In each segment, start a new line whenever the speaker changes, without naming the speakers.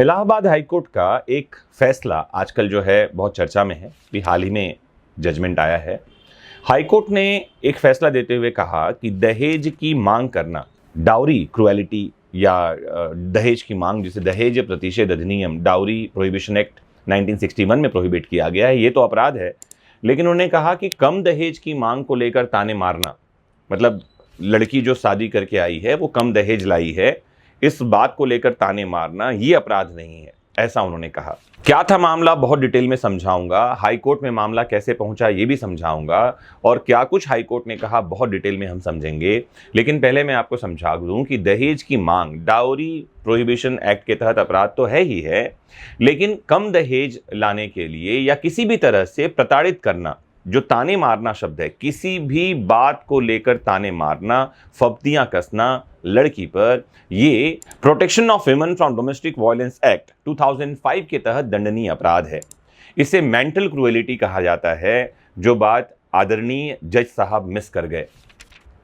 Allahabad high court का एक फैसला आजकल जो है बहुत चर्चा में है। भी हाल ही में जजमेंट आया है। हाईकोर्ट ने एक फैसला देते हुए कहा कि दहेज की मांग करना, डाउरी क्रुएलिटी या दहेज की मांग, जिसे दहेज प्रतिषेध अधिनियम डाउरी प्रोहिबिशन एक्ट 1961 में प्रोहिबिट किया गया है, ये तो अपराध है। लेकिन उन्होंने कहा कि कम दहेज की मांग को लेकर ताने मारना, मतलब लड़की जो शादी करके आई है वो कम दहेज लाई है, इस बात को लेकर ताने मारना ये अपराध नहीं है, ऐसा उन्होंने कहा। क्या था मामला, बहुत डिटेल में समझाऊंगा। हाईकोर्ट में मामला कैसे पहुंचा ये भी समझाऊंगा, और क्या कुछ हाईकोर्ट ने कहा बहुत डिटेल में हम समझेंगे। लेकिन पहले मैं आपको समझा दूं कि दहेज की मांग डाउरी प्रोहिबिशन एक्ट के तहत अपराध तो है ही है, लेकिन कम दहेज लाने के लिए या किसी भी तरह से प्रताड़ित करना, जो ताने मारना शब्द है, किसी भी बात को लेकर ताने मारना, फब्तियां कसना लड़की पर, ये protection of women from domestic violence act 2005 के तहत दंडनीय अपराध है। इसे मेंटल क्रुएलिटी कहा जाता है, जो बात आदरणीय जज साहब मिस कर गए।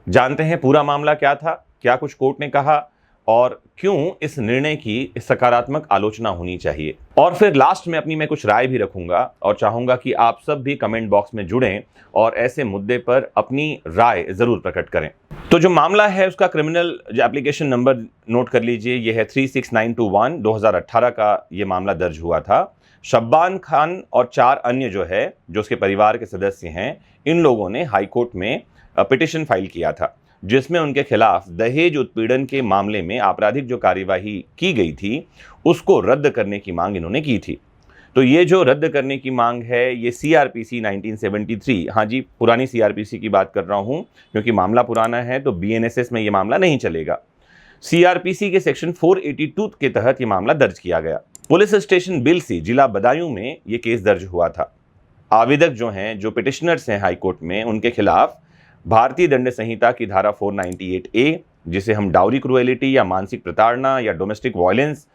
जानते हैं पूरा मामला क्या था, क्या कुछ कोर्ट ने कहा और क्यों इस निर्णय की सकारात्मक आलोचना होनी चाहिए। और फिर लास्ट में अपनी मैं कुछ राय भी रखूंगा और चाहूंगा कि आप सब भी कमेंट बॉक्स में जुड़ें और ऐसे मुद्दे पर अपनी राय जरूर प्रकट करें। तो जो मामला है उसका क्रिमिनल एप्लीकेशन नंबर नोट कर लीजिए, यह है 36921। 2018 का ये मामला दर्ज हुआ था। शब्बान खान और 4 अन्य जो उसके परिवार के सदस्य हैं, इन लोगों ने हाईकोर्ट में पिटिशन फाइल किया था, जिसमें उनके खिलाफ दहेज उत्पीड़न के मामले में आपराधिक जो कार्यवाही की गई थी उसको रद्द करने की मांग इन्होंने की थी। तो ये जो रद्द करने की मांग है, ये सीआरपीसी 1973, हाँ जी पुरानी सीआरपीसी की बात कर रहा हूं क्योंकि मामला पुराना है, तो बीएनएसएस में ये मामला नहीं चलेगा। सीआरपीसी के सेक्शन 482 के तहत ये मामला दर्ज किया गया। पुलिस स्टेशन बिलसी, जिला बदायूं में ये केस दर्ज हुआ था। आवेदक जो पिटिशनर्स हैं हाईकोर्ट में, उनके खिलाफ भारतीय दंड संहिता की धारा 498A, जिसे हम डाउरी क्रुएलिटी या मानसिक प्रताड़ना या डोमेस्टिक वायलेंस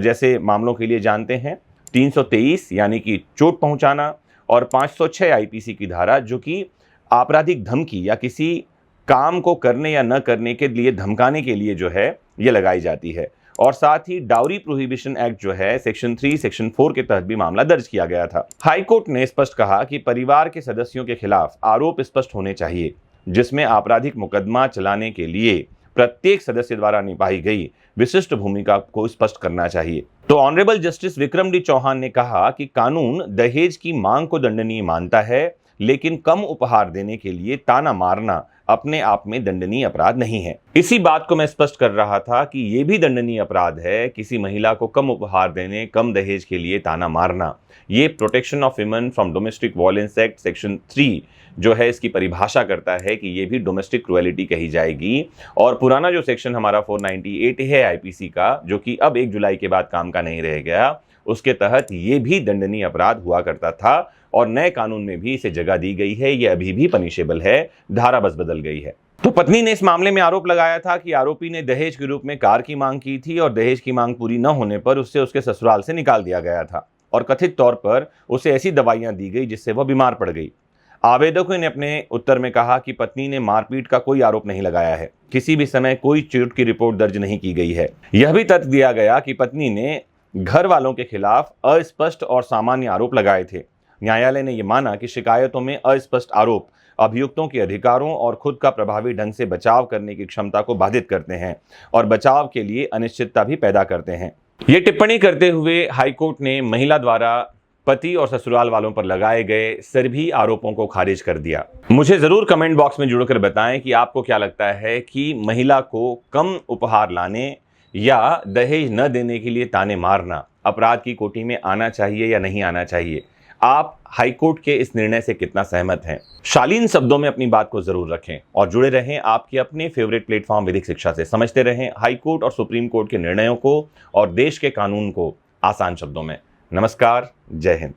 जैसे मामलों के लिए जानते हैं, 323 यानी कि चोट पहुंचाना, और 506 आईपीसी की धारा, जो कि आपराधिक धमकी या किसी काम को करने या न करने के लिए धमकाने के लिए ये लगाई जाती है। और साथ ही dowry prohibition act section 3 section 4 के तहत भी मामला दर्ज किया गया था। हाईकोर्ट ने स्पष्ट कहा कि परिवार के सदस्यों के खिलाफ आरोप स्पष्ट होने चाहिए, जिसमें आपराधिक मुकदमा चलाने के लिए प्रत्येक सदस्य द्वारा निभाई गई विशिष्ट भूमिका को स्पष्ट करना चाहिए। तो honourable justice Vikram D Chauhan ने कहा कि कानून दहेज की मांग को दंडनीय मानता है, लेकिन कम उपहार देने के लिए ताना मारना अपने आप में दंडनीय अपराध नहीं है। इसी बात को मैं स्पष्ट कर रहा था कि यह भी दंडनीय अपराध है, किसी महिला को कम उपहार देने, कम दहेज के लिए ताना मारना। ये protection of women from domestic violence act section 3 इसकी परिभाषा करता है कि ये भी डोमेस्टिक क्रुएलिटी कही जाएगी। और पुराना जो सेक्शन हमारा 498 है आईपीसी का, जो कि अब 1 जुलाई के बाद काम का नहीं रह गया, उसके तहत ये भी दंडनीय अपराध हुआ करता था और नए कानून में भी इसे जगह दी गई है। ये अभी भी पनिशेबल है, धारा बस बदल गई है। तो पत्नी ने इस मामले में आरोप लगाया था कि आरोपी ने दहेज के रूप में कार की मांग की थी और दहेज की मांग पूरी न होने पर उससे उसके ससुराल से निकाल दिया गया था और कथित तौर पर उसे ऐसी दवाइयां दी गई जिससे वह बीमार पड़ गई। आवेदकों ने अपने उत्तर में कहा कि पत्नी ने मारपीट का कोई आरोप नहीं लगाया है, किसी भी समय कोई चोट की रिपोर्ट दर्ज नहीं की गई है। यह भी तथ्य दिया गया कि पत्नी ने घर वालों के खिलाफ अस्पष्ट और सामान्य आरोप लगाए थे। न्यायालय ने यह माना कि शिकायतों में अस्पष्ट आरोप अभियुक्तों के अधिकारों और खुद का प्रभावी ढंग से बचाव करने की क्षमता को बाधित करते हैं और बचाव के लिए अनिश्चितता भी पैदा करते हैं। ये टिप्पणी करते हुए हाईकोर्ट ने महिला द्वारा पति और ससुराल वालों पर लगाए गए सभी आरोपों को खारिज कर दिया। मुझे जरूर कमेंट बॉक्स में जुड़कर बताएं कि आपको क्या लगता है कि महिला को कम उपहार लाने या दहेज न देने के लिए ताने मारना अपराध की कोटि में आना चाहिए या नहीं आना चाहिए। आप हाईकोर्ट के इस निर्णय से कितना सहमत हैं? शालीन शब्दों में अपनी बात को जरूर रखें और जुड़े रहें आपके अपने फेवरेट प्लेटफॉर्म विधिक शिक्षा से। समझते रहें हाईकोर्ट और सुप्रीम कोर्ट के निर्णयों को और देश के कानून को आसान शब्दों में। नमस्कार, जय हिंद।